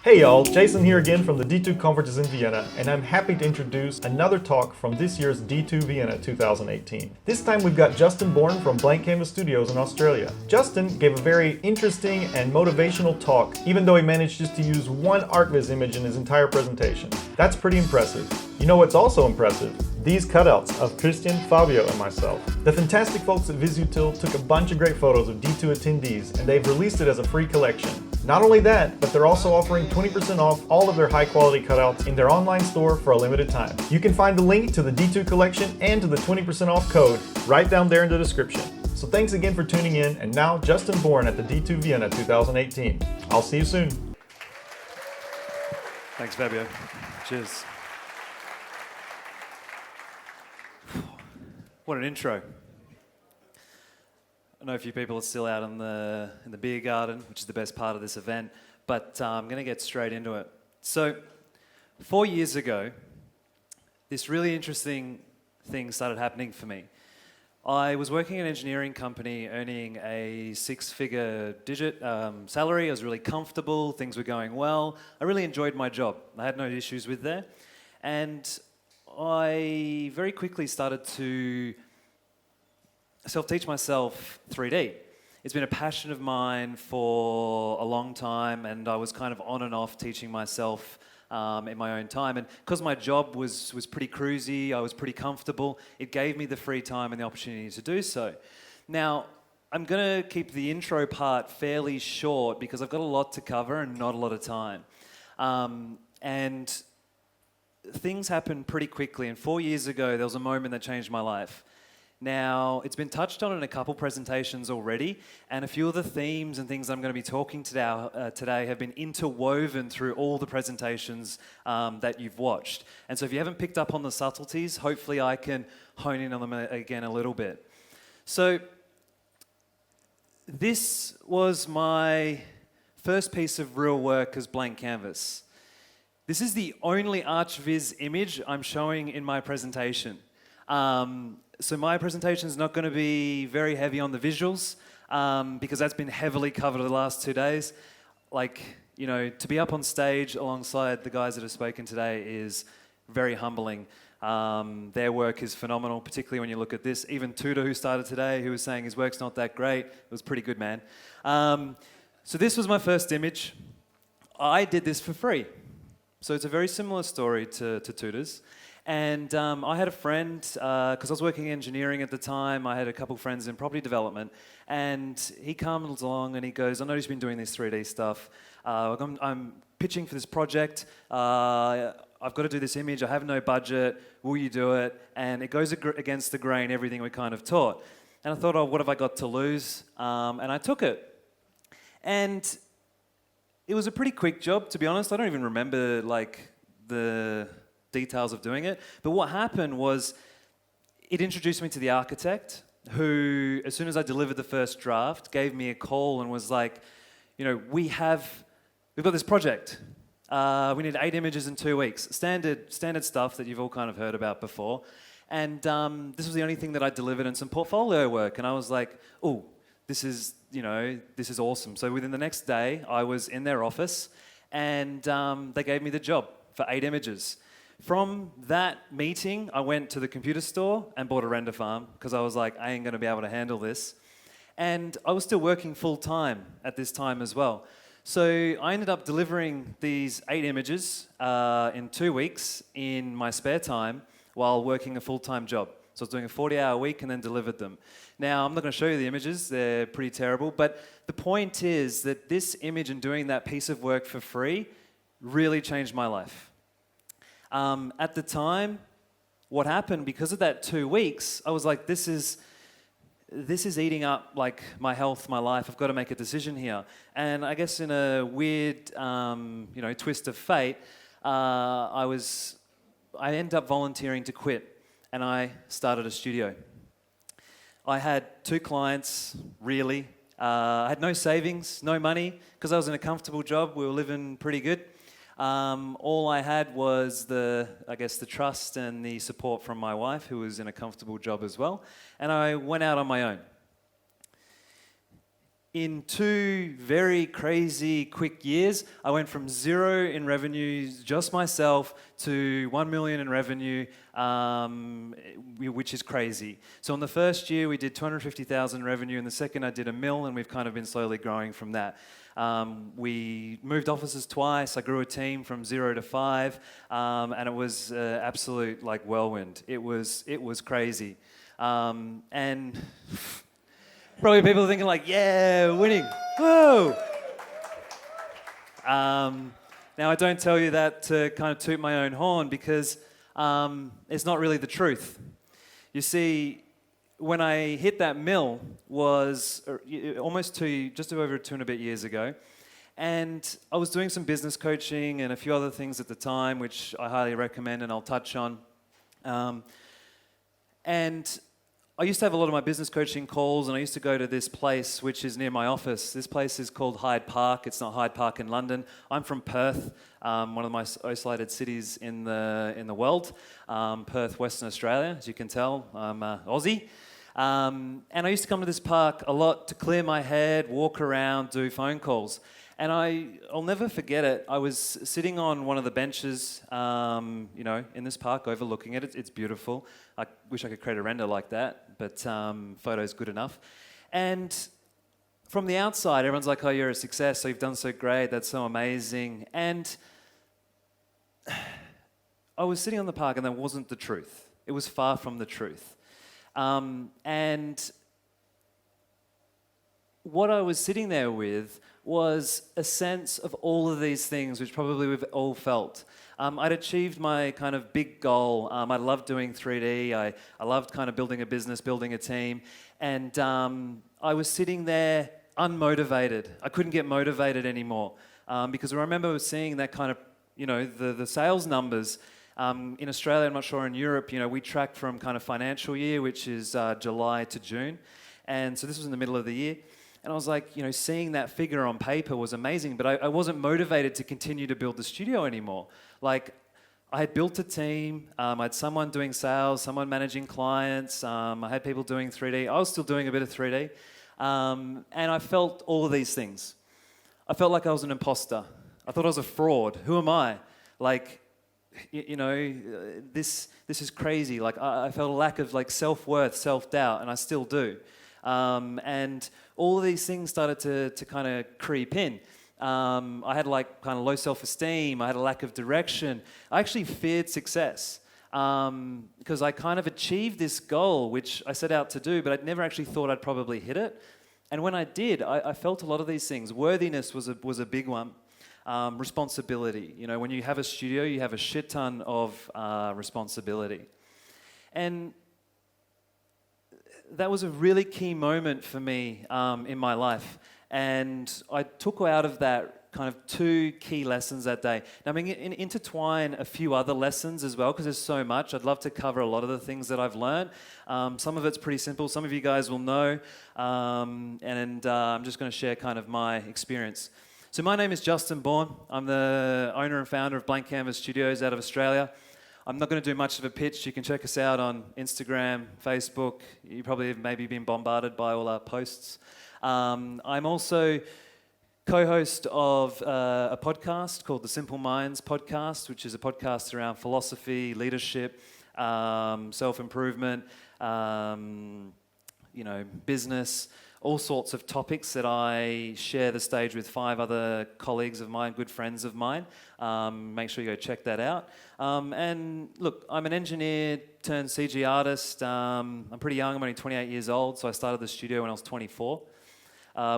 Hey y'all, Jason here again from the D2 conferences in Vienna, and I'm happy to introduce another talk from this year's D2 Vienna 2018. This time we've got Justin Bourn from Blank Canvas Studios in Australia. Justin gave a very interesting and motivational talk, even though he managed just to use one archviz image in his entire presentation. That's pretty impressive. You know what's also impressive? These cutouts of Christian, Fabio, and myself. The fantastic folks at VisUtil took a bunch of great photos of D2 attendees, and they've released it as a free collection. Not only that, but they're also offering 20% off all of their high-quality cutouts in their online store for a limited time. You can find the link to the D2 collection and to the 20% off code right down there in the description. So thanks again for tuning in, and now Justin Bourn at the D2 Vienna 2018. I'll see you soon. Thanks, Fabio. Cheers. What an intro. I know a few people are still out in the beer garden, which is the best part of this event, but I'm going to get straight into it. So, 4 years ago, this really interesting thing started happening for me. I was working in an engineering company earning a six-figure digit salary. I was really comfortable, things were going well. I really enjoyed my job. I had no issues with there. And I very quickly started to self-teach myself 3D. It's been a passion of mine for a long time, and I was kind of on and off teaching myself in my own time. And because my job was pretty cruisy, I was pretty comfortable, it gave me the free time and the opportunity to do so. Now, I'm going to keep the intro part fairly short because I've got a lot to cover and not a lot of time. And things happen pretty quickly, and 4 years ago there was a moment that changed my life. Now, it's been touched on in a couple presentations already, and a few of the themes and things I'm going to be talking today have been interwoven through all the presentations that you've watched. And so if you haven't picked up on the subtleties, hopefully I can hone in on them again a little bit. So this was my first piece of real work as blank canvas. This is the only archviz image I'm showing in my presentation. So my presentation is not going to be very heavy on the visuals because that's been heavily covered the last 2 days. Like, you know, to be up on stage alongside the guys that have spoken today is very humbling. Their work is phenomenal, particularly when you look at this. Even Tudor, who started today, who was saying his work's not that great, it was pretty good, man. So this was my first image. I did this for free. So it's a very similar story to Tudor's. And I had a friend, because I was working in engineering at the time, I had a couple friends in property development, and he comes along and he goes, I know you've been doing this 3D stuff. I'm pitching for this project. I've got to do this image. I have no budget. Will you do it? And it goes against the grain, everything we kind of taught. And I thought, oh, what have I got to lose? And I took it. And it was a pretty quick job, to be honest. I don't even remember like the details of doing it. But what happened was it introduced me to the architect who, as soon as I delivered the first draft, gave me a call and was like, you know, we've got this project. We need 8 images in 2 weeks. Standard stuff that you've all kind of heard about before. And this was the only thing that I delivered in some portfolio work. And I was like, oh, this is awesome. So within the next day, I was in their office and they gave me the job for 8 images. From that meeting, I went to the computer store and bought a render farm because I was like, I ain't going to be able to handle this. And I was still working full time at this time as well. So I ended up delivering these 8 images in 2 weeks in my spare time while working a full-time job. So I was doing a 40-hour week and then delivered them. Now, I'm not going to show you the images. They're pretty terrible. But the point is that this image and doing that piece of work for free really changed my life. At the time, what happened, because of that 2 weeks, I was like, this is eating up like my health, my life. I've got to make a decision here. And I guess in a weird, twist of fate, I ended up volunteering to quit, and I started a studio. I had 2 clients, really. I had no savings, no money, because I was in a comfortable job. We were living pretty good. All I had was the trust and the support from my wife, who was in a comfortable job as well. And I went out on my own. in 2 very crazy quick years, I went from 0 in revenues, just myself, to 1 million in revenue, which is crazy. So in the first year, we did 250,000 revenue. In the second, I did $1 million, and we've kind of been slowly growing from that. We moved offices twice. I grew a team from 0 to 5, and it was absolute like whirlwind. It was crazy, and. Probably people are thinking like, yeah, winning, whoa. Now I don't tell you that to kind of toot my own horn because it's not really the truth. You see, when I hit that mill was just over 2 and a bit years ago. And I was doing some business coaching and a few other things at the time, which I highly recommend and I'll touch on. And I used to have a lot of my business coaching calls, and I used to go to this place which is near my office. This place is called Hyde Park. It's not Hyde Park in London. I'm from Perth, one of the most isolated cities in the world. Perth, Western Australia, as you can tell. I'm Aussie. And I used to come to this park a lot to clear my head, walk around, do phone calls. And I'll never forget it. I was sitting on one of the benches, in this park overlooking it. It's beautiful. I wish I could create a render like that, but photo's good enough. And from the outside, everyone's like, oh, you're a success, so you've done so great, that's so amazing. And I was sitting on the park and that wasn't the truth. It was far from the truth. And what I was sitting there with was a sense of all of these things, which probably we've all felt. I'd achieved my kind of big goal. I loved doing 3D. I loved kind of building a business, building a team. And I was sitting there unmotivated. I couldn't get motivated anymore because I remember seeing that kind of, the sales numbers. In Australia, I'm not sure in Europe, we track from kind of financial year, which is July to June. And so this was in the middle of the year. And I was like, seeing that figure on paper was amazing, but I wasn't motivated to continue to build the studio anymore. Like, I had built a team, I had someone doing sales, someone managing clients, I had people doing 3D. I was still doing a bit of 3D. And I felt all of these things. I felt like I was an imposter. I thought I was a fraud. Who am I? Like, this is crazy. Like, I felt a lack of like self-worth, self-doubt, and I still do. And all of these things started to kind of creep in. I had like kind of low self-esteem. I had a lack of direction. I actually feared success because I kind of achieved this goal, which I set out to do, but I'd never actually thought I'd probably hit it. And when I did, I felt a lot of these things. Worthiness was a big one. Responsibility. When you have a studio, you have a shit ton of responsibility. And that was a really key moment for me in my life. And I took out of that kind of 2 key lessons that day. Now, I'm going to intertwine a few other lessons as well, because there's so much. I'd love to cover a lot of the things that I've learned. Some of it's pretty simple. Some of you guys will know. And I'm just going to share kind of my experience. So my name is Justin Bourn. I'm the owner and founder of Blank Canvas Studios out of Australia. I'm not going to do much of a pitch. You can check us out on Instagram, Facebook. You probably have maybe been bombarded by all our posts. I'm also co-host of a podcast called the Simple Minds Podcast, which is a podcast around philosophy, leadership, self-improvement, business, all sorts of topics that I share the stage with 5 other colleagues of mine, good friends of mine. Make sure you go check that out. And look, I'm an engineer turned CG artist. I'm pretty young, I'm only 28 years old, so I started the studio when I was 24.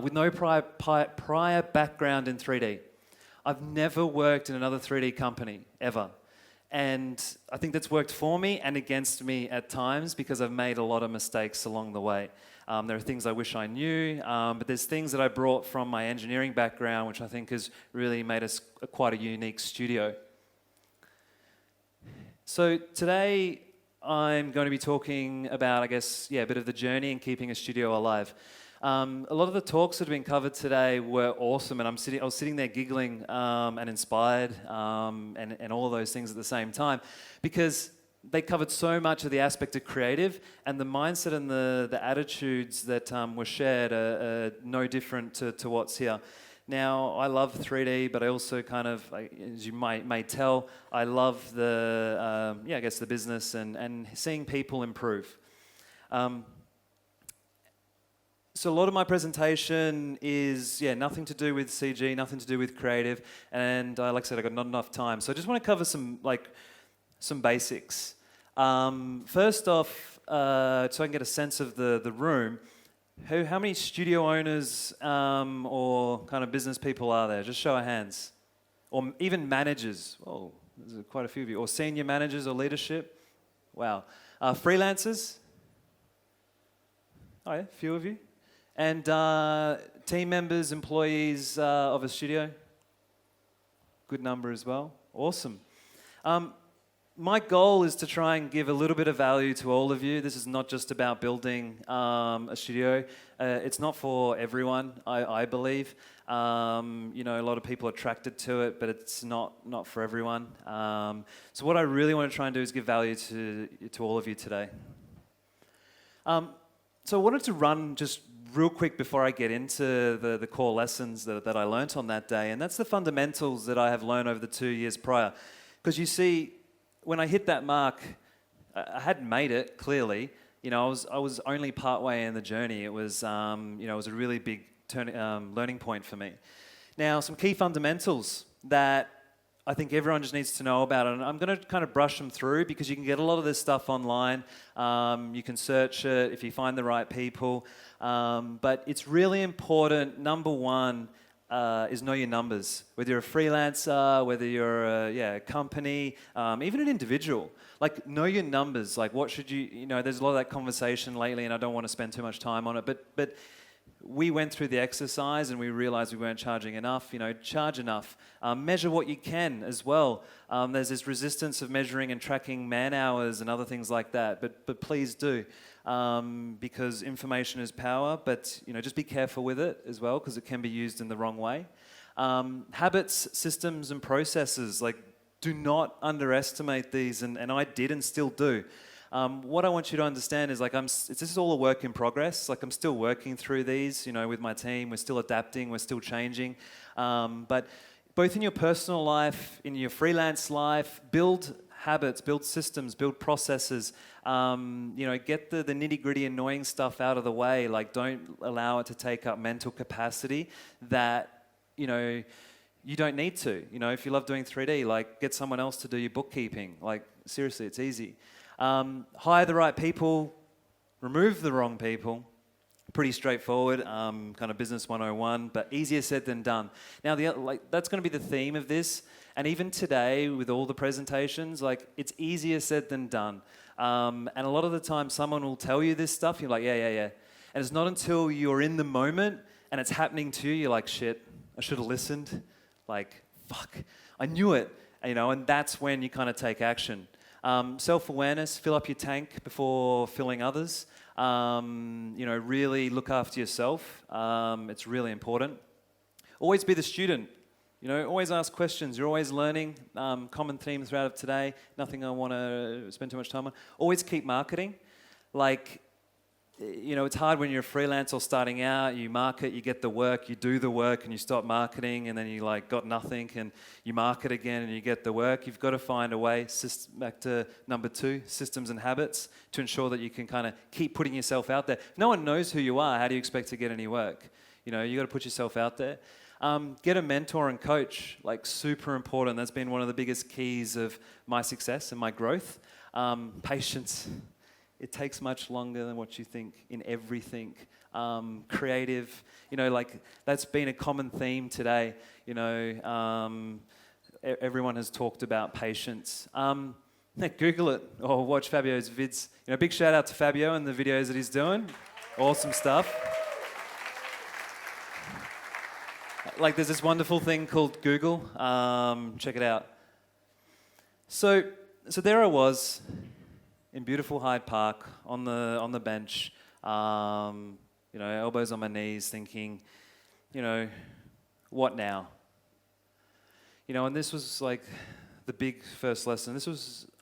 With no prior background in 3D. I've never worked in another 3D company, ever. And I think that's worked for me and against me at times because I've made a lot of mistakes along the way. There are things I wish I knew, but there's things that I brought from my engineering background which I think has really made us quite a unique studio. So today I'm going to be talking about, a bit of the journey in keeping a studio alive. A lot of the talks that have been covered today were awesome, and I was sitting there giggling and inspired and all of those things at the same time, because they covered so much of the aspect of creative, and the mindset and the attitudes that were shared are no different to what's here. Now, I love 3D, but I also kind of, as you may tell, I love the, I guess the business and seeing people improve. So a lot of my presentation is, nothing to do with CG, nothing to do with creative, and like I said, I got not enough time. So I just want to cover some basics. First off, so I can get a sense of the room, how many studio owners or kind of business people are there? Just show of hands. Or even managers. Oh, there's quite a few of you. Or senior managers or leadership. Wow. Freelancers. Oh yeah, a few of you. And team members, employees of a studio. Good number as well. Awesome. My goal is to try and give a little bit of value to all of you. This is not just about building a studio. It's not for everyone, I believe. A lot of people are attracted to it, but it's not for everyone. So what I really want to try and do is give value to all of you today. So I wanted to run just real quick before I get into the core lessons that I learnt on that day, and that's the fundamentals that I have learned over the 2 years prior. Because you see, when I hit that mark, I hadn't made it, clearly. I was only partway in the journey. It was, it was a really big learning point for me. Now, some key fundamentals that I think everyone just needs to know about, and I'm going to kind of brush them through because you can get a lot of this stuff online. You can search it if you find the right people. But it's really important, number one, is know your numbers. Whether you're a freelancer, whether you're a company, even an individual. Like, know your numbers. Like, what should you, there's a lot of that conversation lately, and I don't want to spend too much time on it, but we went through the exercise and we realized we weren't charging enough. Charge enough. Measure what you can as well. There's this resistance of measuring and tracking man hours and other things like that, but please do. Because information is power, but just be careful with it as well, because it can be used in the wrong way. Habits, systems, and processes, do not underestimate these, and I did and still do. What I want you to understand is this is all a work in progress. I'm still working through these, with my team. We're still adapting, we're still changing. But both in your personal life, in your freelance life, build habits, build systems, build processes. Get the nitty-gritty annoying stuff out of the way. Don't allow it to take up mental capacity that, you don't need to. If you love doing 3D, get someone else to do your bookkeeping. Seriously, it's easy. Hire the right people, remove the wrong people. Pretty straightforward, kind of business 101, but easier said than done. Now, that's going to be the theme of this. And even today, with all the presentations, it's easier said than done. And a lot of the time, someone will tell you this stuff. You're like, yeah. And it's not until you're in the moment and it's happening to you, you're like, shit, I should have listened. Fuck, I knew it. And that's when you kind of take action. Self-awareness, fill up your tank before filling others. Really look after yourself. It's really important. Always be the student. Always ask questions. You're always learning. Common theme throughout today. Nothing I want to spend too much time on. Always keep marketing. It's hard when you're a freelance or starting out. You market, you get the work, you do the work, and you stop marketing, and then you got nothing, and you market again, and you get the work. You've got to find a way, back to number 2, systems and habits, to ensure that you can kind of keep putting yourself out there. If no one knows who you are, how do you expect to get any work? You got to put yourself out there. Get a mentor and coach, super important. That's been one of the biggest keys of my success and my growth. Patience. It takes much longer than what you think in everything. Creative, that's been a common theme today. Everyone has talked about patience. Google it or watch Fabio's vids. Big shout out to Fabio and the videos that he's doing. Awesome stuff. There's this wonderful thing called Google. Check it out. So there I was, in beautiful Hyde Park, on the bench, elbows on my knees, thinking, what now? And this was the big first lesson.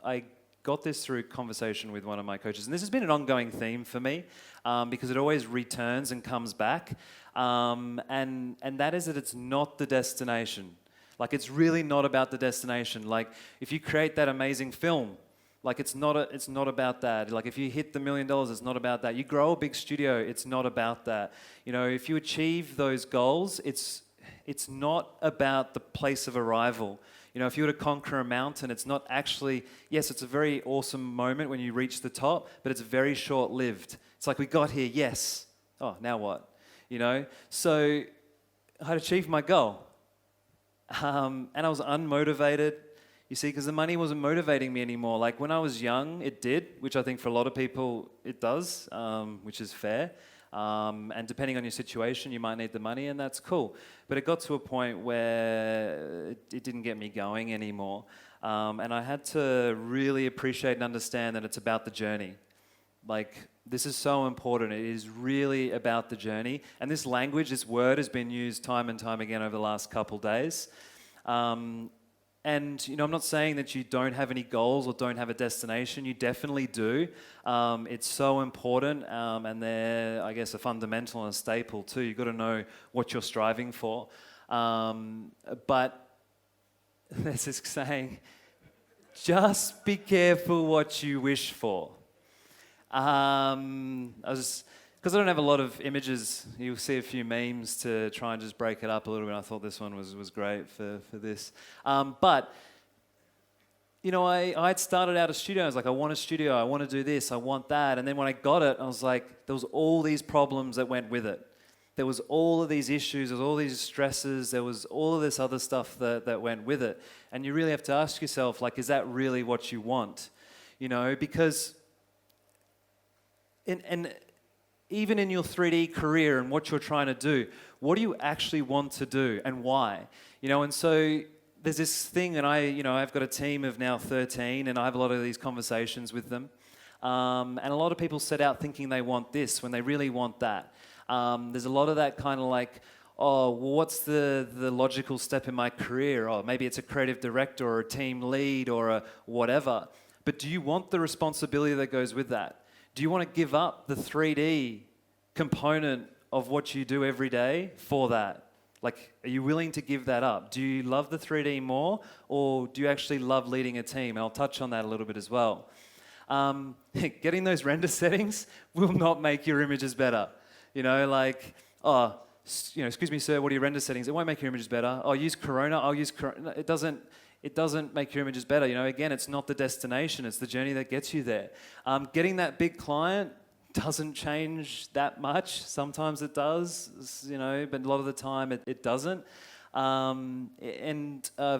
I got this through conversation with one of my coaches, and this has been an ongoing theme for me because it always returns and comes back, and that is that it's not the destination. Like, it's really not about the destination. Like, if you create that amazing film, like, it's not about that. Like, if you hit the $1 million, it's not about that. You grow a big studio, it's not about that. You know, if you achieve those goals, it's not about the place of arrival. You know, if you were to conquer a mountain, it's not actually, yes, it's a very awesome moment when you reach the top, but it's very short-lived. It's like, we got here, yes. Oh, now what? You know? So I'd achieved my goal. And I was unmotivated, you see, because the money wasn't motivating me anymore. Like, when I was young, it did, which I think for a lot of people it does, which is fair. And depending on your situation, you might need the money, and that's cool. But it got to a point where it didn't get me going anymore. And I had to really appreciate and understand that it's about the journey. Like, this is so important. It is really about the journey. And this language, this word has been used time and time again over the last couple days. And, you know, I'm not saying that you don't have any goals or don't have a destination. You definitely do. It's so important, and they're, I guess, a fundamental and a staple too. You've got to know what you're striving for. But there's this saying, just be careful what you wish for. Because I don't have a lot of images, you'll see a few memes to try and just break it up a little bit. I thought this one was great for this. But, you know, I'd started out a studio. I was like, I want a studio, I want to do this, I want that. And then when I got it, I was like, there was all these problems that went with it. There was all of these issues, there was all these stresses, there was all of this other stuff that went with it. And you really have to ask yourself, like, is that really what you want? You know, because... And even in your 3D career and what you're trying to do, what do you actually want to do and why? You know, and so there's this thing, and I've got a team of now 13, and I have a lot of these conversations with them. And a lot of people set out thinking they want this when they really want that. There's a lot of that kind of like, oh, well, what's the logical step in my career? Oh, maybe it's a creative director or a team lead or a whatever. But do you want the responsibility that goes with that? Do you want to give up the 3D component of what you do every day for that? Like, are you willing to give that up? Do you love the 3D more, or do you actually love leading a team? And I'll touch on that a little bit as well. Getting those render settings will not make your images better. You know, like, oh, you know, excuse me, sir, what are your render settings? It won't make your images better. Oh, use Corona. I'll use Corona. It doesn't make your images better. You know, again, it's not the destination, it's the journey that gets you there. Getting that big client doesn't change that much. Sometimes it does, you know, but a lot of the time it doesn't.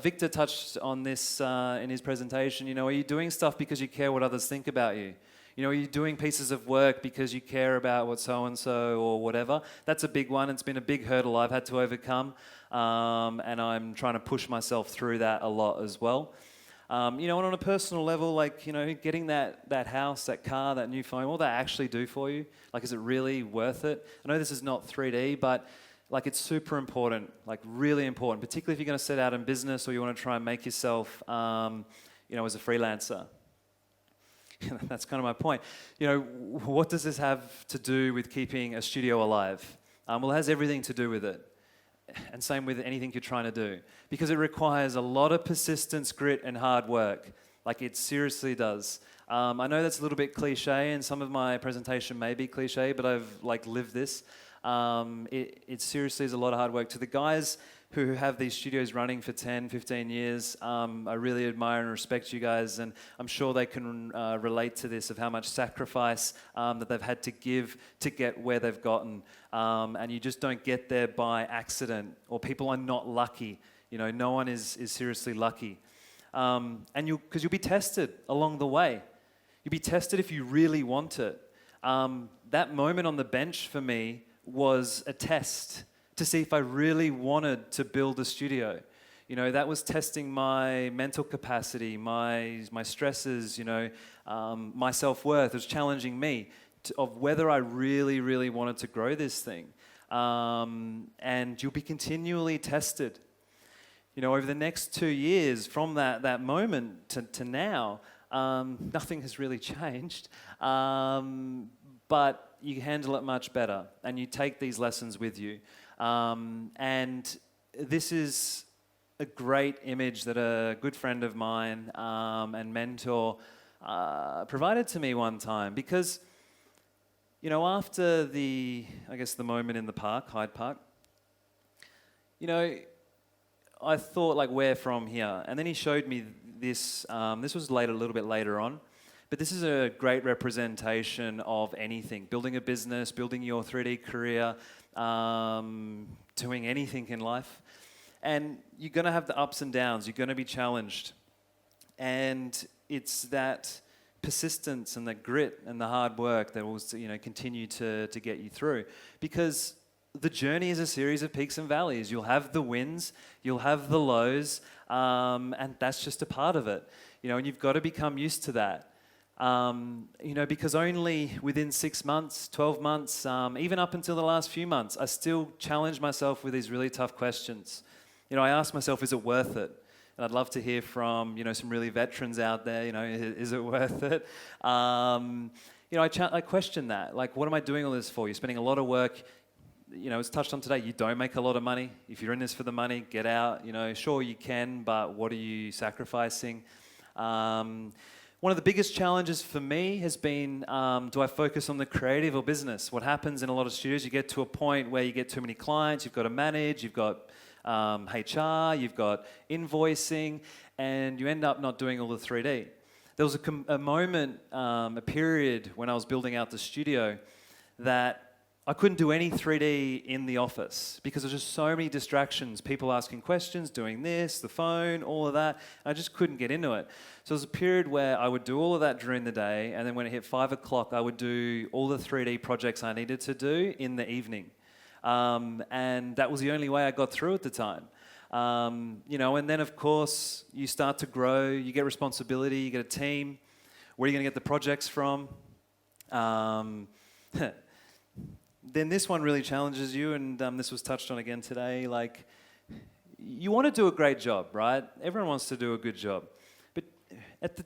Victor touched on this in his presentation. You know, are you doing stuff because you care what others think about you? You know, are you doing pieces of work because you care about what so-and-so or whatever? That's a big one. It's been a big hurdle I've had to overcome. And I'm trying to push myself through that a lot as well. You know, and on a personal level, like, you know, getting that house, that car, that new phone, what will that actually do for you? Like, is it really worth it? I know this is not 3D, but like, it's super important, like really important, particularly if you're going to set out in business or you want to try and make yourself, you know, as a freelancer. That's kind of my point. You know, what does this have to do with keeping a studio alive? Well, it has everything to do with it. And same with anything you're trying to do. Because it requires a lot of persistence, grit, and hard work. Like, it seriously does. I know that's a little bit cliche, and some of my presentation may be cliche, but I've, like, lived this. It seriously is a lot of hard work. To the guys who have these studios running for 10, 15 years, I really admire and respect you guys, and I'm sure they can relate to this, of how much sacrifice that they've had to give to get where they've gotten. And you just don't get there by accident, or people are not lucky. You know, no one is seriously lucky. Because you'll be tested along the way. You'll be tested if you really want it. That moment on the bench for me was a test to see if I really wanted to build a studio. You know, that was testing my mental capacity, my stresses, you know, my self-worth. It was challenging me of whether I really, really wanted to grow this thing. And you'll be continually tested. You know, over the next 2 years, from that moment to now, Nothing has really changed, but you handle it much better, and you take these lessons with you. And this is a great image that a good friend of mine and mentor provided to me one time, because after the moment in the park, Hyde Park, I thought, like, where from here? And then he showed me this. This was a little bit later on, but this is a great representation of anything: building a business, building your 3D career, doing anything in life. And you're going to have the ups and downs. You're going to be challenged, and it's that persistence and the grit and the hard work that will continue to get you through, because the journey is a series of peaks and valleys. You'll have the wins, you'll have the lows, and that's just a part of it. And you've got to become used to that. Because only within 6 months, 12 months, even up until the last few months, I still challenge myself with these really tough questions. I ask myself, is it worth it? And I'd love to hear from, some really veterans out there, is it worth it? I question that. Like, what am I doing all this for? You're spending a lot of work. It's touched on today, you don't make a lot of money. If you're in this for the money, get out. Sure you can, but what are you sacrificing? One of the biggest challenges for me has been, do I focus on the creative or business? What happens in a lot of studios, you get to a point where you get too many clients, you've got to manage, you've got HR, you've got invoicing, and you end up not doing all the 3D. There was a moment, a period when I was building out the studio that I couldn't do any 3D in the office because there's just so many distractions, people asking questions, doing this, the phone, all of that. I just couldn't get into it. So there was a period where I would do all of that during the day, and then when it hit 5 o'clock, I would do all the 3D projects I needed to do in the evening. And that was the only way I got through at the time. And then of course you start to grow, you get responsibility, you get a team. Where are you going to get the projects from? Then this one really challenges you, and this was touched on again today. Like, you want to do a great job, right? Everyone wants to do a good job. But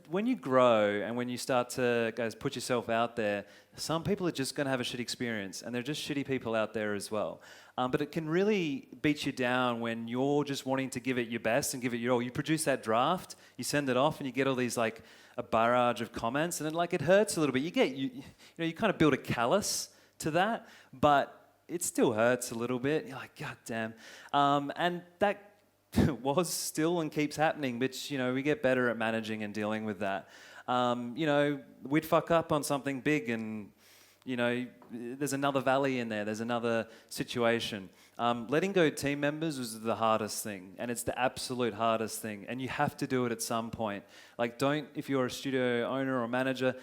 when you grow and when you start to put yourself out there, some people are just going to have a shit experience, and they're just shitty people out there as well. But it can really beat you down when you're just wanting to give it your best and give it your all. You produce that draft, you send it off, and you get all these like a barrage of comments, and it hurts a little bit. You kind of build a callus to that, but it still hurts a little bit. You're like, God damn. And that was still and keeps happening, but we get better at managing and dealing with that. We'd fuck up on something big, and there's another valley in there, there's another situation. Letting go team members was the hardest thing, and it's the absolute hardest thing, and you have to do it at some point. Like, if you're a studio owner or manager,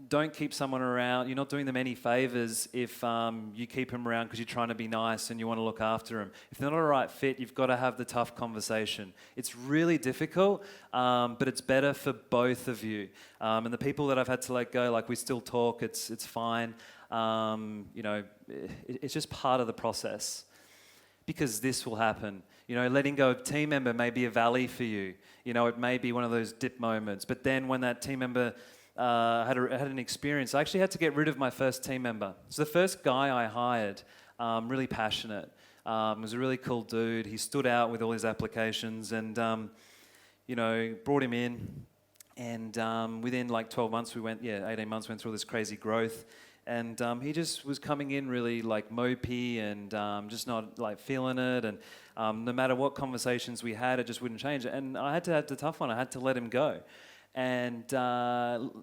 don't keep someone around. You're not doing them any favors if you keep them around because you're trying to be nice and you want to look after them. If they're not a right fit, you've got to have the tough conversation. It's really difficult, but it's better for both of you. And the people that I've had to let go, we still talk. It's fine. It's just part of the process, because this will happen. Letting go of team member may be a valley for you. It may be one of those dip moments. But then when that team member had an experience, I actually had to get rid of my first team member. So the first guy I hired, really passionate, was a really cool dude. He stood out with all his applications, and brought him in. And within 12 months, 18 months, went through all this crazy growth. And he just was coming in really mopey and just not feeling it. And no matter what conversations we had, it just wouldn't change. And I had to have the tough one. I had to let him go. And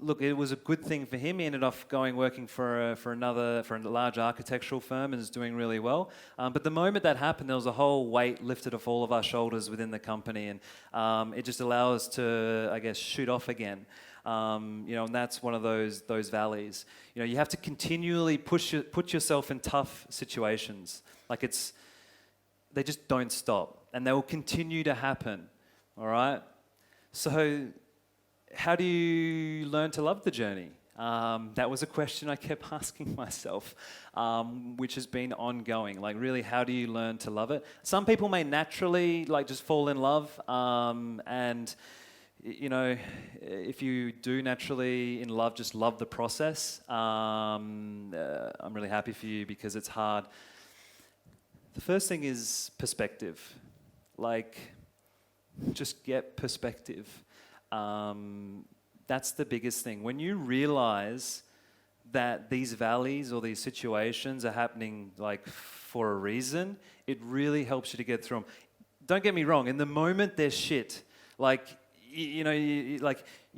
look, it was a good thing for him. He ended up working for a large architectural firm, and is doing really well. But the moment that happened, there was a whole weight lifted off all of our shoulders within the company, and it just allowed us to, shoot off again. And that's one of those valleys. You have to continually put yourself in tough situations. They just don't stop, and they will continue to happen. All right. So, how do you learn to love the journey? That was a question I kept asking myself, which has been ongoing. Really, how do you learn to love it? Some people may naturally just fall in love, and you know, if you do naturally in love, just love the process. I'm really happy for you because it's hard. The first thing is perspective. Like, just get perspective. That's the biggest thing. When you realize that these valleys or these situations are happening like for a reason, it really helps you to get through them. Don't get me wrong, in the moment they're shit. Like, you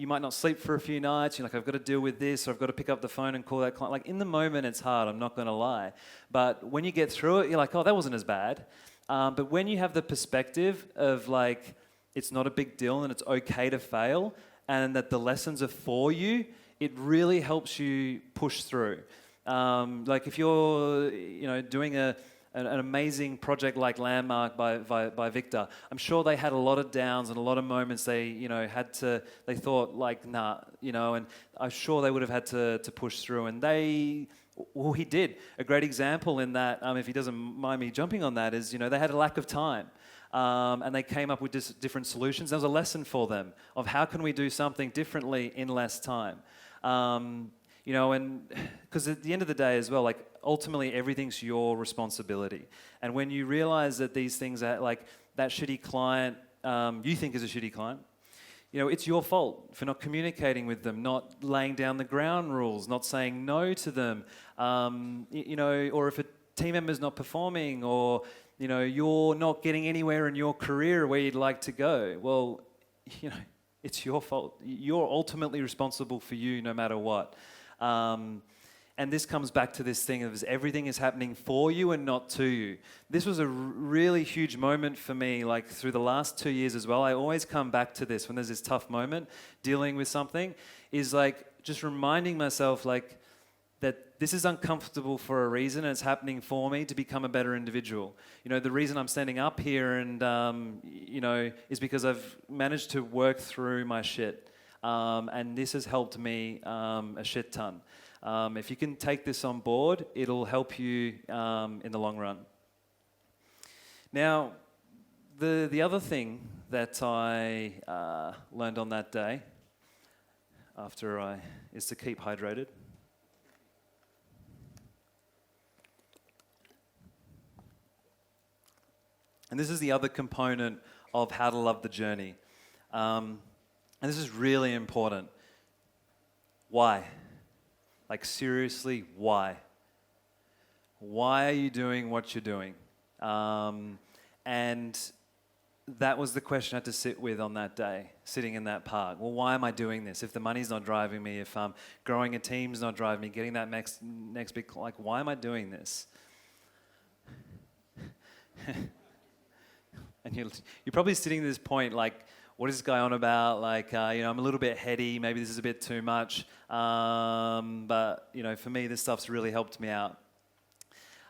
might not sleep for a few nights. You're like, I've got to deal with this, or I've got to pick up the phone and call that client. Like, in the moment, it's hard. I'm not going to lie. But when you get through it, you're like, oh, that wasn't as bad. But when you have the perspective of like, it's not a big deal and it's okay to fail, and that the lessons are for you, it really helps you push through. Like if you're, doing an amazing project like Landmark by Victor, I'm sure they had a lot of downs and a lot of moments they thought like, nah, and I'm sure they would have had to push through. And he did. A great example in that, if he doesn't mind me jumping on that, is, they had a lack of time. And they came up with different solutions. There was a lesson for them of how can we do something differently in less time. And because at the end of the day as well, like ultimately everything's your responsibility. And when you realize that these things are like that shitty client you think is a shitty client, it's your fault for not communicating with them, not laying down the ground rules, not saying no to them, or if a team member's not performing, or you're not getting anywhere in your career where you'd like to go. Well, it's your fault. You're ultimately responsible for you no matter what. And this comes back to this thing of everything is happening for you and not to you. This was a really huge moment for me, like through the last 2 years as well. I always come back to this when there's this tough moment, dealing with something, is like just reminding myself like that this is uncomfortable for a reason and it's happening for me to become a better individual. The reason I'm standing up here and, is because I've managed to work through my shit. And this has helped me a shit ton. If you can take this on board, it'll help you in the long run. Now, the other thing that I learned on that day is to keep hydrated. And this is the other component of how to love the journey. And this is really important. Why? Like seriously, why? Why are you doing what you're doing? And that was the question I had to sit with on that day, sitting in that park. Well, why am I doing this? If the money's not driving me, if growing a team's not driving me, getting that next big, like, why am I doing this? And you're probably sitting at this point like, what is this guy on about? Like, I'm a little bit heady. Maybe this is a bit too much. But, for me, this stuff's really helped me out.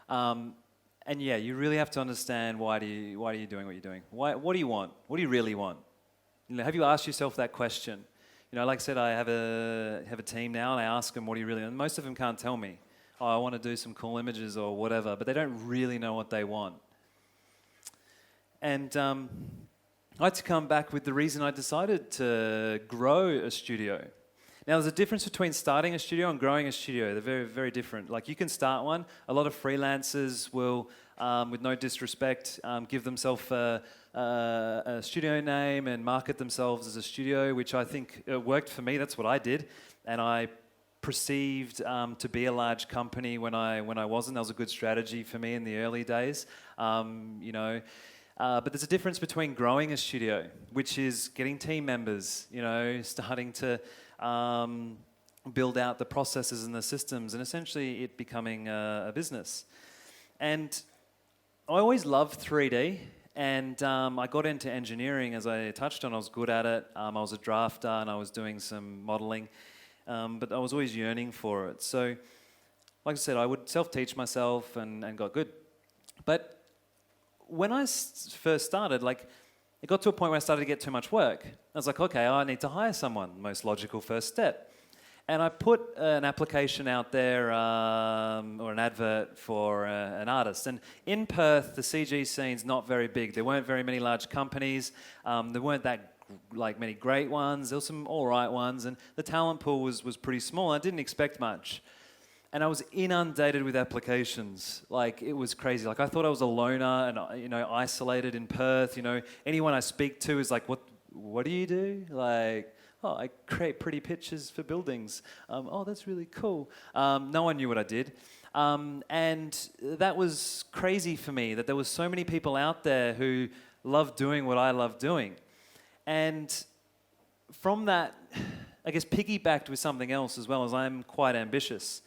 And yeah, you really have to understand why are you doing what you're doing? What do you want? What do you really want? Have you asked yourself that question? Like I said, I have a team now, and I ask them, what do you really want? And most of them can't tell me. Oh, I want to do some cool images or whatever, but they don't really know what they want. And I had to come back with the reason I decided to grow a studio. Now, there's a difference between starting a studio and growing a studio. They're very, very different. Like, you can start one. A lot of freelancers will, with no disrespect, give themselves a studio name and market themselves as a studio, which I think worked for me. That's what I did. And I perceived to be a large company when I wasn't. That was a good strategy for me in the early days. But there's a difference between growing a studio, which is getting team members, starting to build out the processes and the systems, and essentially it becoming a business. And I always loved 3D, and I got into engineering, as I touched on. I was good at it. I was a drafter, and I was doing some modeling, but I was always yearning for it. So, like I said, I would self-teach myself and got good. But when I first started, it got to a point where I started to get too much work. I was like, okay, I need to hire someone. Most logical first step. And I put an application out there, or an advert for an artist. And in Perth, the CG scene's not very big. There weren't very many large companies. There weren't that like many great ones. There were some all right ones, and the talent pool was pretty small. I didn't expect much. And I was inundated with applications. Like, it was crazy. Like, I thought I was a loner and, you know, isolated in Perth. You know, anyone I speak to is like, what do you do? Like, oh, I create pretty pictures for buildings. Oh, that's really cool. No one knew what I did. And that was crazy for me, that there was so many people out there who loved doing what I love doing. And from that, I guess, piggybacked with something else as well, as I'm quite ambitious.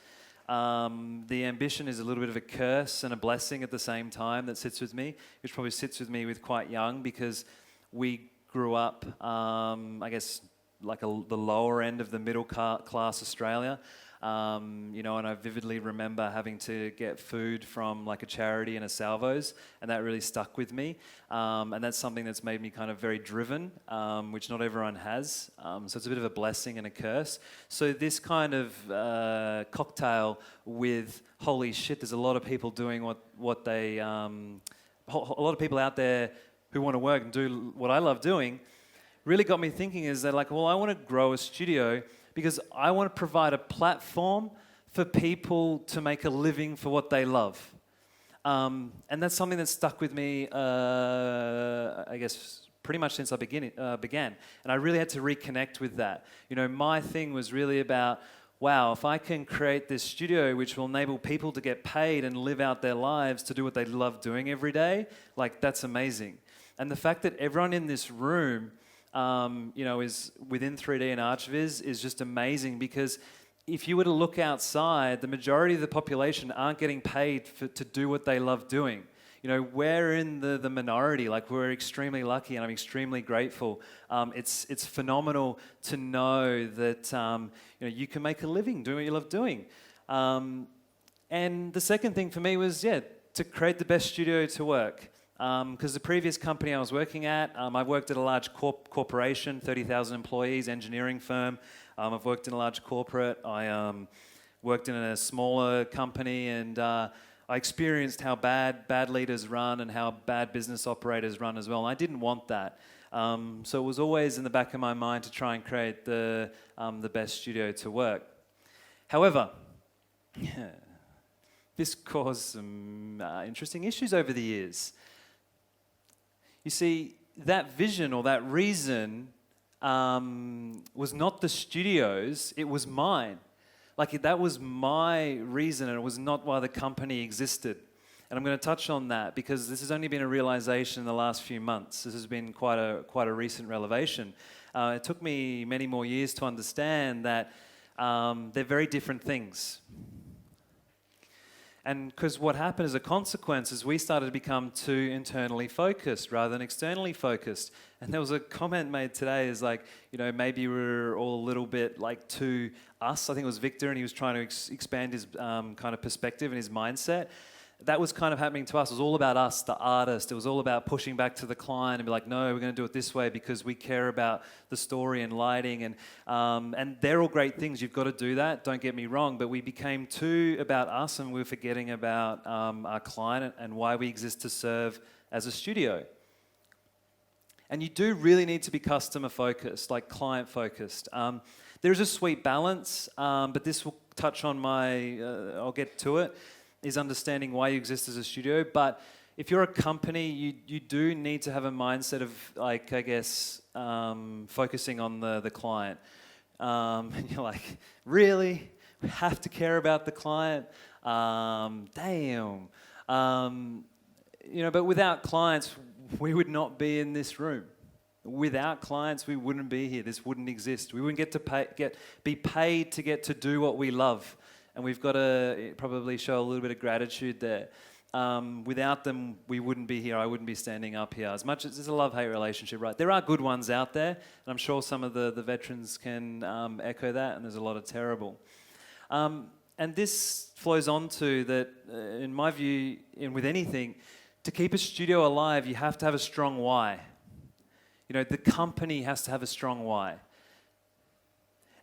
The ambition is a little bit of a curse and a blessing at the same time that sits with me, which probably sits with me with quite young, because we grew up, I guess, like the lower end of the middle class Australia. You know, and I vividly remember having to get food from like a charity and a Salvos, and that really stuck with me. And that's something that's made me kind of very driven, which not everyone has. So it's a bit of a blessing and a curse. So this kind of cocktail with, holy shit, there's a lot of people doing what they, a lot of people out there who want to work and do what I love doing, really got me thinking is that, like, well, I want to grow a studio because I want to provide a platform for people to make a living for what they love. And that's something that stuck with me, I guess, pretty much since I began. And I really had to reconnect with that. You know, my thing was really about, wow, if I can create this studio which will enable people to get paid and live out their lives to do what they love doing every day, like, that's amazing. And the fact that everyone in this room you know, is within 3D and archviz is just amazing, because if you were to look outside, the majority of the population aren't getting paid to do what they love doing. You know, we're in the minority. Like, we're extremely lucky, and I'm extremely grateful. It's phenomenal to know that you know, you can make a living doing what you love doing. And the second thing for me was, to create the best studio to work. Because the previous company I was working at, I worked at a large corporation, 30,000 employees, engineering firm. I've worked in a large corporate. I worked in a smaller company, and I experienced how bad leaders run and how bad business operators run as well. And I didn't want that. So it was always in the back of my mind to try and create the best studio to work. However, this caused some interesting issues over the years. You see, that vision or that reason was not the studio's, it was mine. Like, that was my reason, and it was not why the company existed. And I'm going to touch on that, because this has only been a realization in the last few months. This has been quite a recent revelation. It took me many more years to understand that they're very different things. And because what happened as a consequence is we started to become too internally focused rather than externally focused. And there was a comment made today, is like, you know, maybe we're all a little bit like too us. I think it was Victor, and he was trying to expand his kind of perspective and his mindset. That was kind of happening to us. It was all about us, the artist. It was all about pushing back to the client and be like, no, we're going to do it this way because we care about the story and lighting. And they're all great things. You've got to do that. Don't get me wrong. But we became too about us, and we were forgetting about our client and why we exist to serve as a studio. And you do really need to be customer focused, like client focused. There's a sweet balance, but this will touch on I'll get to it, is understanding why you exist as a studio. But if you're a company, you do need to have a mindset of, like, I guess, focusing on the client. And you're like, really? We have to care about the client? Damn. You know, but without clients, we would not be in this room. Without clients, we wouldn't be here. This wouldn't exist. We wouldn't be paid to get to do what we love. And we've got to probably show a little bit of gratitude there. Without them, we wouldn't be here. I wouldn't be standing up here. As much as it's a love-hate relationship, right? There are good ones out there, and I'm sure some of the veterans can echo that, and there's a lot of terrible. And this flows on to that, in my view, with anything, to keep a studio alive, you have to have a strong why. You know, the company has to have a strong why.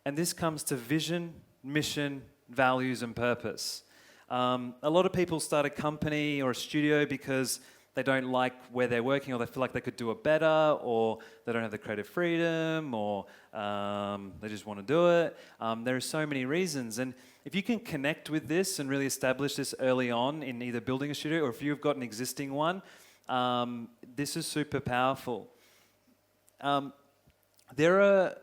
And this comes to vision, mission, values, and purpose. A lot of people start a company or a studio because they don't like where they're working, or they feel like they could do it better, or they don't have the creative freedom, or they just want to do it. There are so many reasons. And if you can connect with this and really establish this early on in either building a studio, or if you've got an existing one, this is super powerful. There are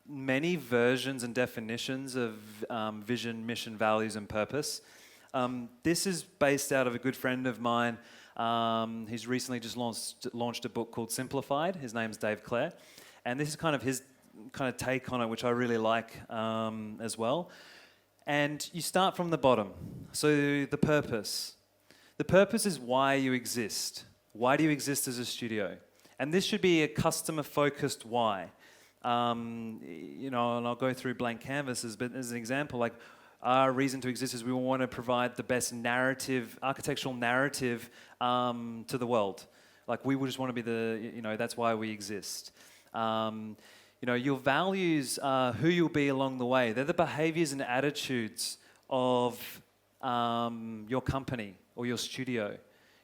many versions and definitions of vision, mission, values, and purpose. This is based out of a good friend of mine. He's recently just launched a book called Simplified. His name's Dave Clare. And this is kind of his kind of take on it, which I really like as well. And you start from the bottom. So the purpose. The purpose is why you exist. Why do you exist as a studio? And this should be a customer-focused why. And I'll go through blank canvases, but as an example, like our reason to exist is we want to provide the best narrative, architectural narrative to the world. Like we just want to be that's why we exist. Your values are who you'll be along the way. They're the behaviors and attitudes of your company or your studio.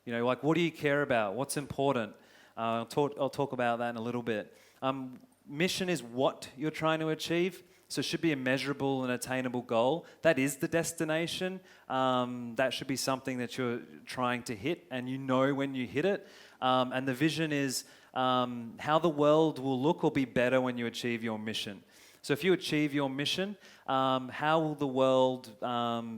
Like what do you care about? What's important? I'll talk about that in a little bit. Mission is what you're trying to achieve. So it should be a measurable and attainable goal. That is the destination. That should be something that you're trying to hit, and you know when you hit it. And the vision is how the world will look or be better when you achieve your mission. So if you achieve your mission, how will the world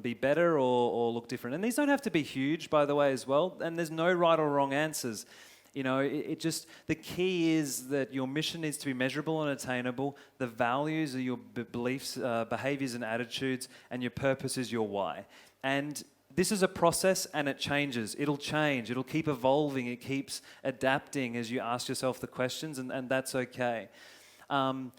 be better or look different? And these don't have to be huge, by the way, as well. And there's no right or wrong answers. The key is that your mission needs to be measurable and attainable. The values are your beliefs, behaviors and attitudes, and your purpose is your why. And this is a process and it changes. It'll change. It'll keep evolving. It keeps adapting as you ask yourself the questions, and that's okay. To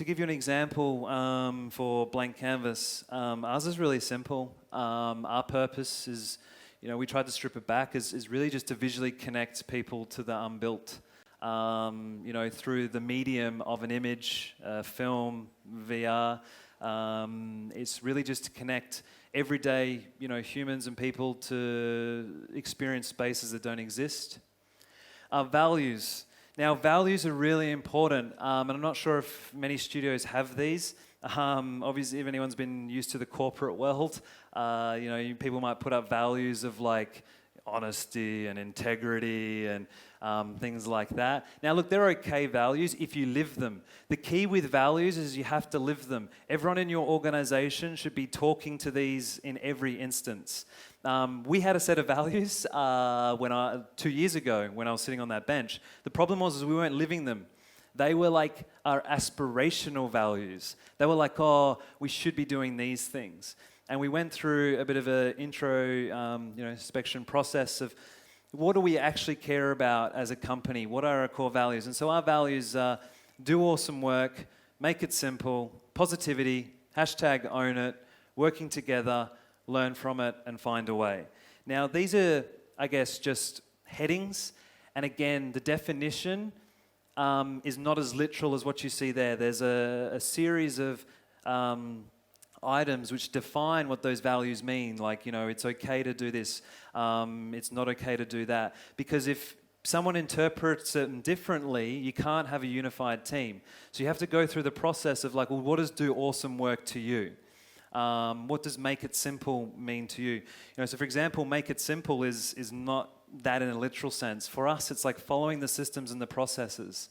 give you an example for blank canvas, ours is really simple. Our purpose is, we tried to strip it back, is really just to visually connect people to the unbuilt, through the medium of an image, film, VR. It's really just to connect everyday, humans and people to experience spaces that don't exist. Values. Now, values are really important, and I'm not sure if many studios have these. Obviously, if anyone's been used to the corporate world, people might put up values of like honesty and integrity and things like that. Now, look, they're okay values if you live them. The key with values is you have to live them. Everyone in your organization should be talking to these in every instance. We had a set of values 2 years ago when I was sitting on that bench. The problem was we weren't living them. They were like our aspirational values. They were like, we should be doing these things. And we went through a bit of an inspection process of what do we actually care about as a company? What are our core values? And so our values are do awesome work, make it simple, positivity, #own it, working together, learn from it, and find a way. Now, these are, I guess, just headings. And again, the definition is not as literal as what you see there. There's a series of items which define what those values mean. Like, it's okay to do this. It's not okay to do that. Because if someone interprets it differently, you can't have a unified team. So you have to go through the process of like, well, what does do awesome work to you? What does make it simple mean to you? So for example, make it simple is not that in a literal sense. For us, it's like following the systems and the processes.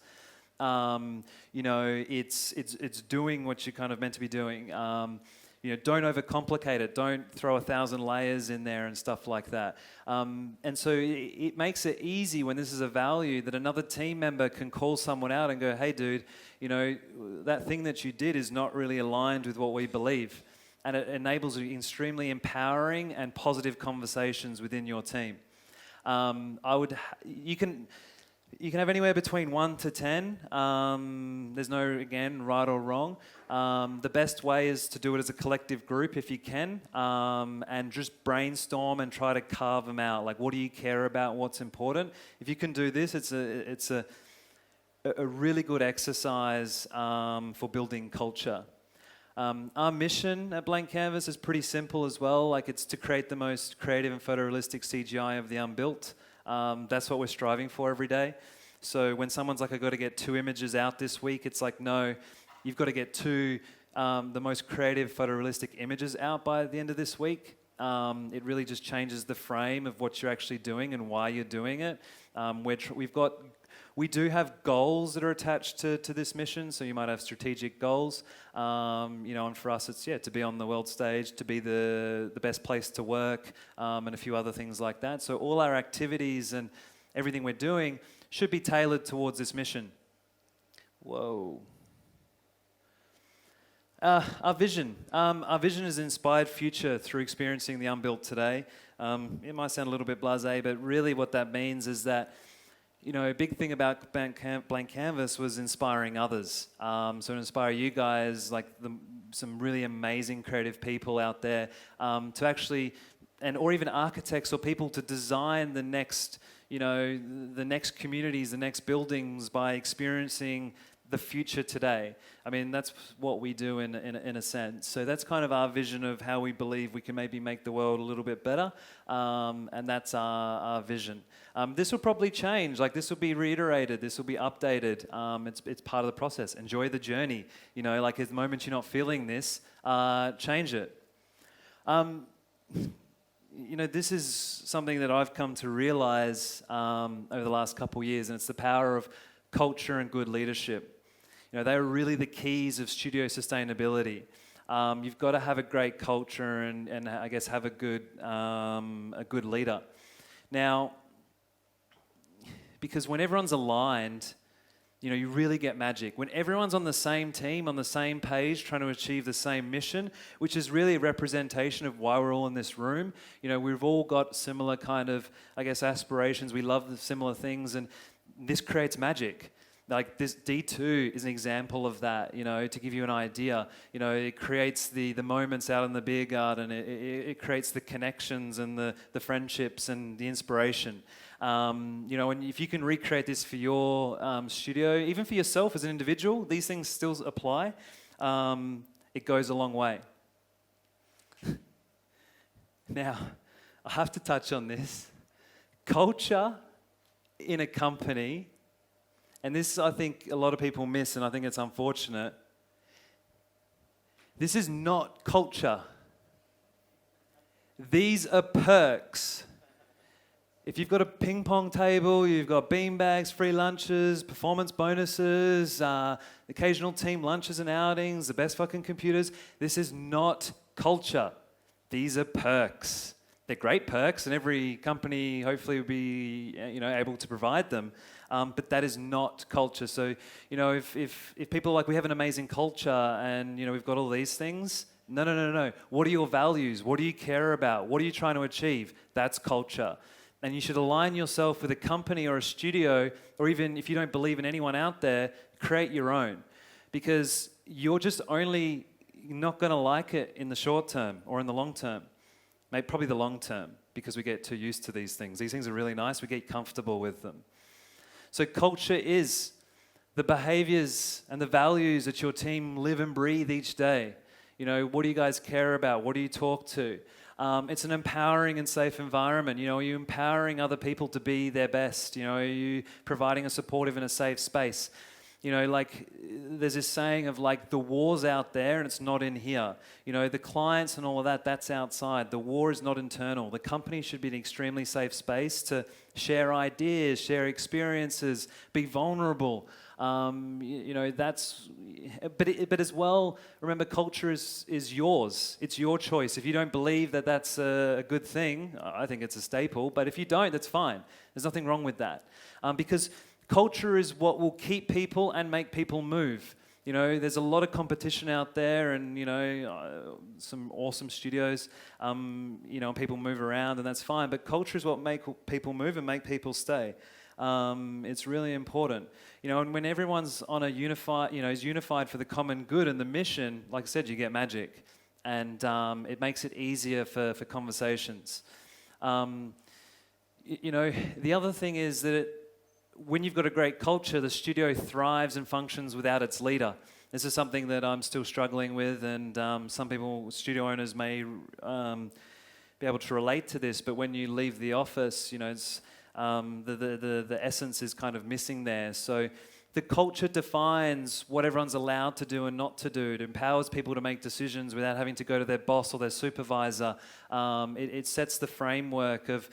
It's doing what you're kind of meant to be doing. Don't overcomplicate it. Don't throw 1,000 layers in there and stuff like that. And so it makes it easy when this is a value that another team member can call someone out and go, hey, dude, that thing that you did is not really aligned with what we believe. And it enables extremely empowering and positive conversations within your team. You can have anywhere between 1 to 10. There's no, again, right or wrong. The best way is to do it as a collective group if you can, and just brainstorm and try to carve them out. Like, what do you care about? What's important? If you can do this, it's a really good exercise for building culture. Our mission at Blank Canvas is pretty simple as well. Like, it's to create the most creative and photorealistic CGI of the unbuilt. That's what we're striving for every day. So when someone's like, "I got to get 2 images out this week," it's like, no, you've got to get 2 the most creative photorealistic images out by the end of this week. It really just changes the frame of what you're actually doing and why you're doing it. We do have goals that are attached to this mission, so you might have strategic goals, and for us it's to be on the world stage, to be the best place to work, and a few other things like that. So all our activities and everything we're doing should be tailored towards this mission. Whoa. Our vision. Our vision is an inspired future through experiencing the unbuilt today. It might sound a little bit blasé, but really what that means is that, a big thing about Blank Canvas was inspiring others. So to inspire you guys, like some really amazing creative people out there, to actually, or even architects or people to design the next communities, the next buildings by experiencing the future today. I mean, that's what we do in a sense. So that's kind of our vision of how we believe we can maybe make the world a little bit better, and that's our vision. This will probably change. Like, this will be reiterated. This will be updated. It's part of the process. Enjoy the journey. Like, at the moment you're not feeling this, change it. This is something that I've come to realize over the last couple of years, and it's the power of culture and good leadership. They're really the keys of studio sustainability. You've got to have a great culture and I guess have a good leader. Now, because when everyone's aligned, you really get magic. When everyone's on the same team, on the same page, trying to achieve the same mission, which is really a representation of why we're all in this room. We've all got similar kind of, I guess, aspirations. We love the similar things, and this creates magic. Like, this D2 is an example of that, to give you an idea. It creates the moments out in the beer garden. It creates the connections and the friendships and the inspiration. And if you can recreate this for your studio, even for yourself as an individual, these things still apply. It goes a long way. Now, I have to touch on this. Culture in a company, and this I think a lot of people miss, and I think it's unfortunate. This is not culture. These are perks. If you've got a ping pong table, you've got beanbags, free lunches, performance bonuses, occasional team lunches and outings, the best fucking computers, this is not culture. These are perks. They're great perks, and every company hopefully will be able to provide them. But that is not culture. So, if people are like, we have an amazing culture and, we've got all these things. No. What are your values? What do you care about? What are you trying to achieve? That's culture. And you should align yourself with a company or a studio, or even if you don't believe in anyone out there, create your own. Because you're just only not going to like it in the short term or in the long term. Maybe probably the long term, because we get too used to these things. These things are really nice. We get comfortable with them. So culture is the behaviors and the values that your team live and breathe each day. What do you guys care about? What do you talk to? It's an empowering and safe environment. Are you empowering other people to be their best? Are you providing a supportive and a safe space? There's this saying of like, the war's out there and it's not in here. The clients and all of that, that's outside. The war is not internal. The company should be an extremely safe space to share ideas, share experiences, be vulnerable. But as well, remember, culture is yours. It's your choice. If you don't believe that that's a good thing, I think it's a staple. But if you don't, that's fine. There's nothing wrong with that. Because culture is what will keep people and make people move. There's a lot of competition out there, and some awesome studios. People move around, and that's fine. But culture is what make people move and make people stay. It's really important. And when everyone's on a is unified for the common good and the mission, like I said, you get magic, and it makes it easier for conversations. The other thing is that when you've got a great culture, the studio thrives and functions without its leader. This is something that I'm still struggling with, and some people, studio owners, may be able to relate to this. But when you leave the office, it's the essence is kind of missing there. So the culture defines what everyone's allowed to do and not to do. It empowers people to make decisions without having to go to their boss or their supervisor. It sets the framework of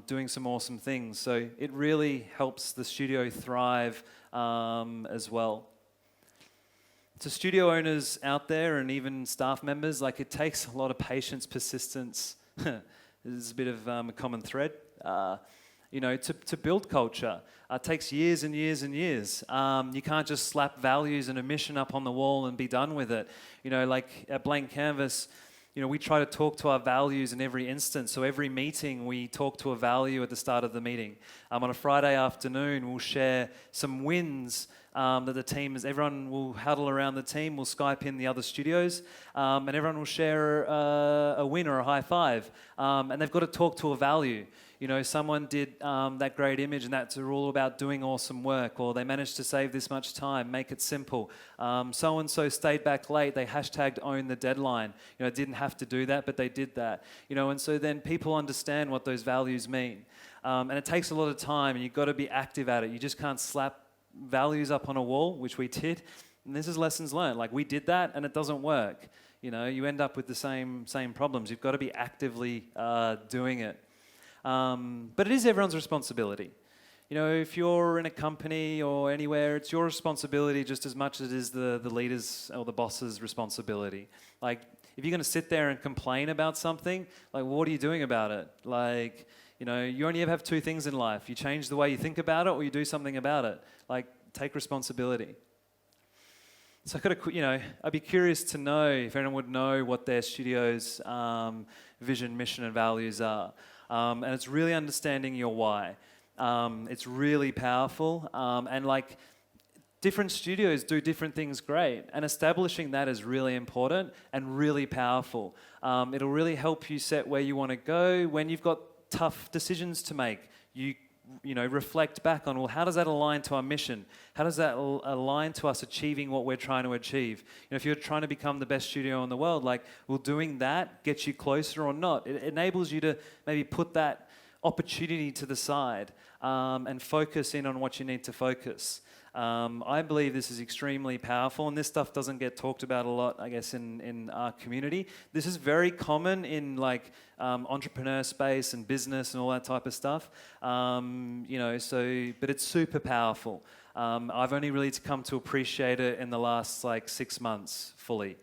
doing some awesome things. So it really helps the studio thrive as well. To studio owners out there and even staff members, it takes a lot of patience, persistence. This is a bit of a common thread. To build culture, takes years and years and years. You can't just slap values and a mission up on the wall and be done with it. At Blank Canvas, we try to talk to our values in every instance. So every meeting, we talk to a value at the start of the meeting. On a Friday afternoon, we'll share some wins that the team is. Everyone will huddle around the team. We'll Skype in the other studios, and everyone will share a win or a high five. And they've got to talk to a value. Someone did that great image, and that's all about doing awesome work, or they managed to save this much time, make it simple. So-and-so stayed back late, they hashtagged own the deadline. Didn't have to do that, but they did that. And so then people understand what those values mean. And it takes a lot of time, and you've got to be active at it. You just can't slap values up on a wall, which we did. And this is lessons learned. We did that, and it doesn't work. You end up with the same problems. You've got to be actively doing it. But it is everyone's responsibility. If you're in a company or anywhere, it's your responsibility just as much as it is the leader's or the boss's responsibility. If you're going to sit there and complain about something, what are you doing about it? You only ever have two things in life. You change the way you think about it, or you do something about it. Take responsibility. So I'd be curious to know if anyone would know what their studio's vision, mission, and values are. And it's really understanding your why. It's really powerful. And different studios do different things great. And establishing that is really important and really powerful. It'll really help you set where you want to go when you've got tough decisions to make. You reflect back on, how does that align to our mission? How does that align to us achieving what we're trying to achieve? If you're trying to become the best studio in the world, will doing that get you closer or not? It enables you to maybe put that opportunity to the side and focus in on what you need to focus. I believe this is extremely powerful, and this stuff doesn't get talked about a lot, I guess, in our community. This is very common in entrepreneur space and business and all that type of stuff. But it's super powerful. I've only really come to appreciate it in the last 6 months fully.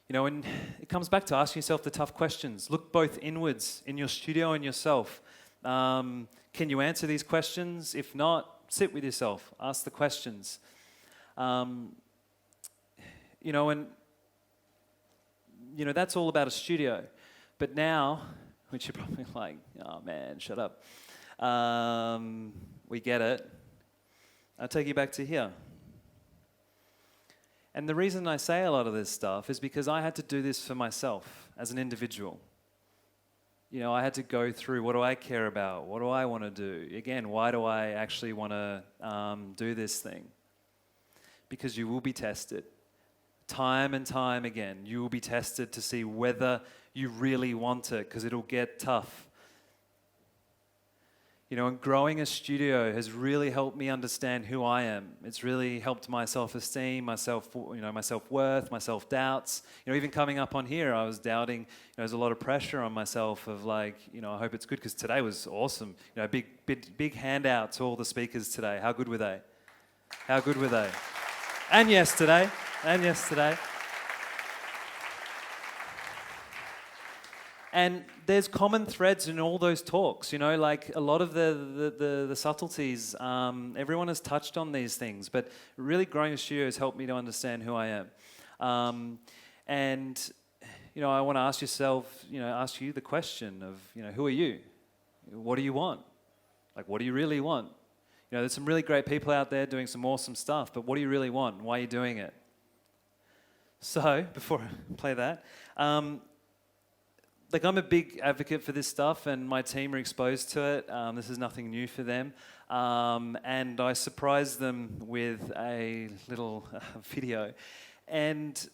And it comes back to asking yourself the tough questions. Look both inwards in your studio and yourself. Can you answer these questions? If not, sit with yourself, ask the questions. That's all about a studio. But now, which you're probably like, oh man, shut up. We get it. I'll take you back to here. And the reason I say a lot of this stuff is because I had to do this for myself as an individual. I had to go through, what do I care about? What do I want to do? Again, why do I actually want to do this thing? Because you will be tested. Time and time again, you will be tested to see whether you really want it, because it'll get tough. And growing a studio has really helped me understand who I am. It's really helped my self-esteem, my self-worth, my self-doubts. Even coming up on here, I was doubting. There's a lot of pressure on myself of I hope it's good, because today was awesome. Big handout to all the speakers today. How good were they? How good were they? And yesterday. And there's common threads in all those talks, a lot of the subtleties, everyone has touched on these things, but really growing a studio has helped me to understand who I am. I want to ask you the question of, who are you? What do you want? What do you really want? There's some really great people out there doing some awesome stuff, but what do you really want? Why are you doing it? So, before I play that, like I'm a big advocate for this stuff, and my team are exposed to it. This is nothing new for them. And I surprised them with a little video. And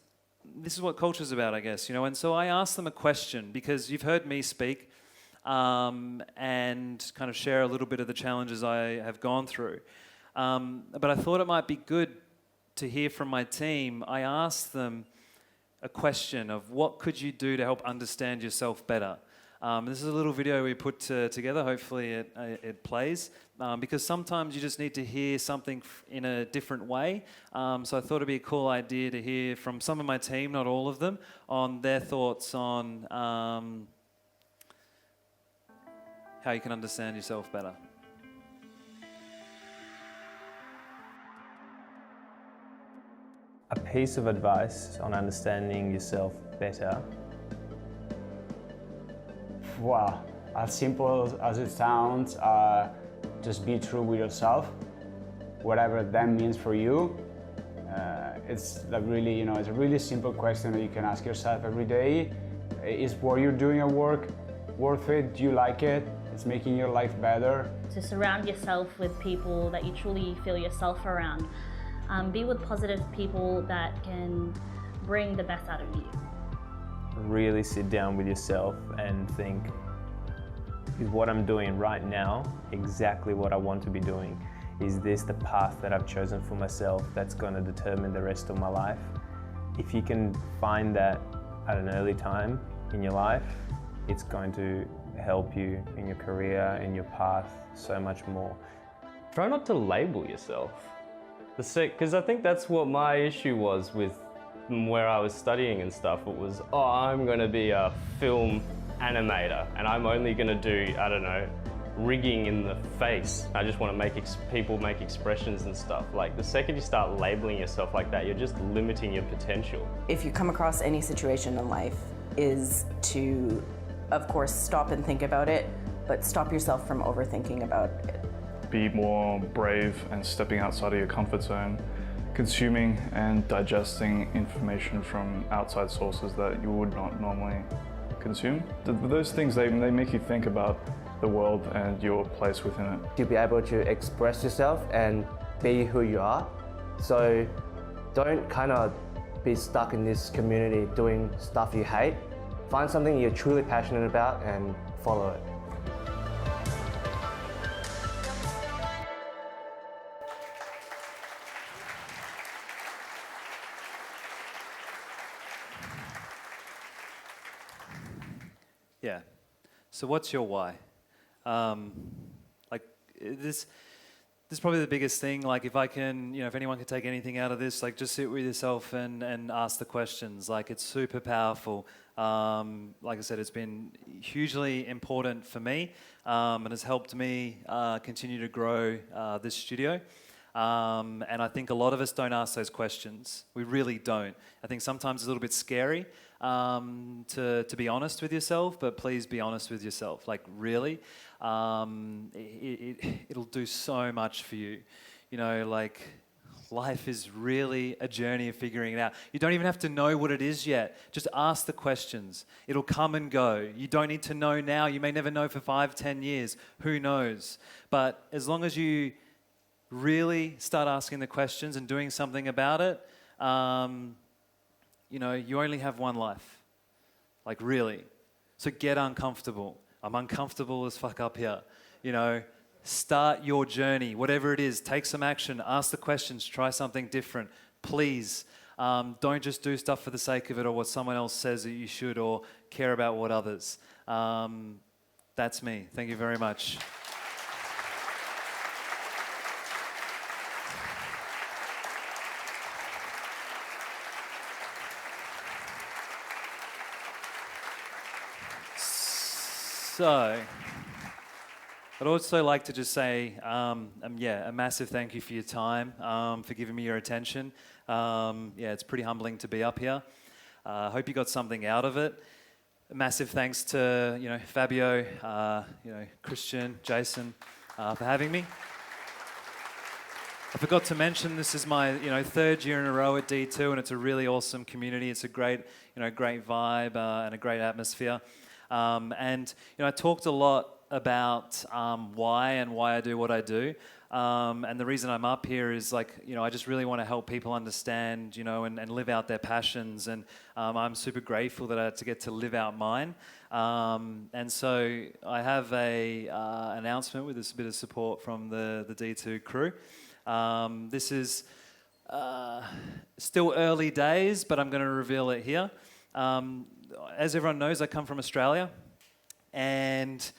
this is what culture's about, I guess, you know. And so I asked them a question, because you've heard me speak and kind of share a little bit of the challenges I have gone through. But I thought it might be good to hear from my team. I asked them a question of what could you do to help understand yourself better. This is a little video we put together. Hopefully it plays, because sometimes you just need to hear something in a different way. So I thought it'd be a cool idea to hear from some of my team, not all of them, on their thoughts on how you can understand yourself better. A piece of advice on understanding yourself better. Wow, as simple as it sounds, just be true with yourself, whatever that means for you. It's a really, it's a really simple question that you can ask yourself every day. Is what you're doing at work worth it? Do you like it? It's making your life better. To surround yourself with people that you truly feel yourself around. Be with positive people that can bring the best out of you. Really sit down with yourself and think, is what I'm doing right now exactly what I want to be doing? Is this the path that I've chosen for myself that's going to determine the rest of my life? If you can find that at an early time in your life, it's going to help you in your career, in your path, so much more. Try not to label yourself. Because I think that's what my issue was with where I was studying and stuff. It was, oh, I'm going to be a film animator and I'm only going to do, I don't know, rigging in the face. I just want to make people make expressions and stuff. Like, the second you start labeling yourself like that, you're just limiting your potential. If you come across any situation in life, is to, of course, stop and think about it, but stop yourself from overthinking about it. Be more brave and stepping outside of your comfort zone, consuming and digesting information from outside sources that you would not normally consume. Those things, they make you think about the world and your place within it. To be able to express yourself and be who you are. So don't kind of be stuck in this community doing stuff you hate. Find something you're truly passionate about and follow it. Yeah. So what's your why? Like this is probably the biggest thing. Like, if I can, if anyone can take anything out of this, like, just sit with yourself and ask the questions. Like, it's super powerful. Like I said, it's been hugely important for me and has helped me continue to grow this studio. And I think a lot of us don't ask those questions. We really don't. I think sometimes it's a little bit scary to be honest with yourself, but please be honest with yourself. Like, really, it'll do so much for you. Like, life is really a journey of figuring it out. You don't even have to know what it is yet. Just ask the questions. It'll come and go. You don't need to know now. You may never know for 5, 10 years. Who knows? But as long as you really start asking the questions and doing something about it, you only have one life. Like, really. So get uncomfortable. I'm uncomfortable as fuck up here. Start your journey, whatever it is. Take some action. Ask the questions. Try something different. Please. Don't just do stuff for the sake of it or what someone else says that you should, or care about what others. That's me. Thank you very much. So, I'd also like to just say, a massive thank you for your time, for giving me your attention. It's pretty humbling to be up here. I hope you got something out of it. A massive thanks to, Fabio, Christian, Jason, for having me. I forgot to mention, this is my, third year in a row at D2, and it's a really awesome community. It's a great, great vibe and a great atmosphere. And I talked a lot about why I do what I do. And the reason I'm up here is I just really want to help people understand, and live out their passions. And I'm super grateful that I had to get to live out mine. And so I have a announcement with a bit of support from the D2 crew. This is still early days, but I'm going to reveal it here. As everyone knows, I come from Australia, and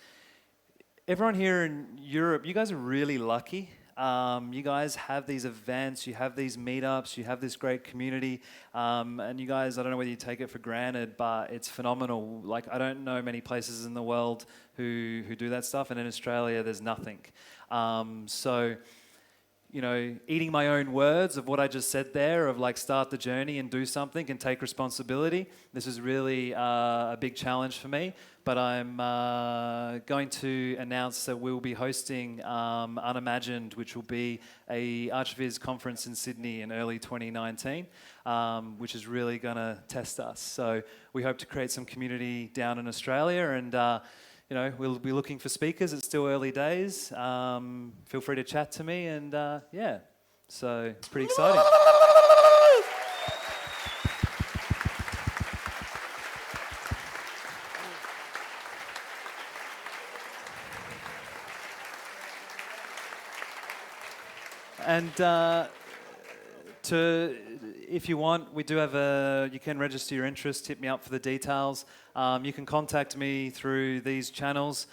everyone here in Europe, you guys are really lucky. You guys have these events, you have these meetups, you have this great community, and you guys, I don't know whether you take it for granted, but it's phenomenal. I don't know many places in the world who do that stuff, and in Australia, there's nothing. So, eating my own words of what I just said there, of start the journey and do something and take responsibility. This is really a big challenge for me, but I'm going to announce that we'll be hosting Unimagined, which will be a archviz conference in Sydney in early 2019, which is really going to test us. So we hope to create some community down in Australia, and we'll be looking for speakers. It's still early days. Feel free to chat to me, and so it's pretty exciting. And if you want, we do have you can register your interest, hit me up for the details. You can contact me through these channels.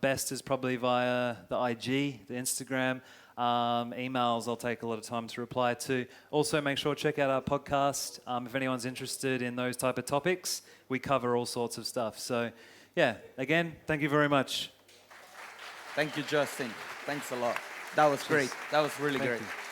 Best is probably via the IG, the Instagram. Emails I'll take a lot of time to reply to. Also, make sure to check out our podcast. If anyone's interested in those type of topics, we cover all sorts of stuff. So, again, thank you very much. Thank you, Justin. Thanks a lot. That was great. That was really great. Thank you.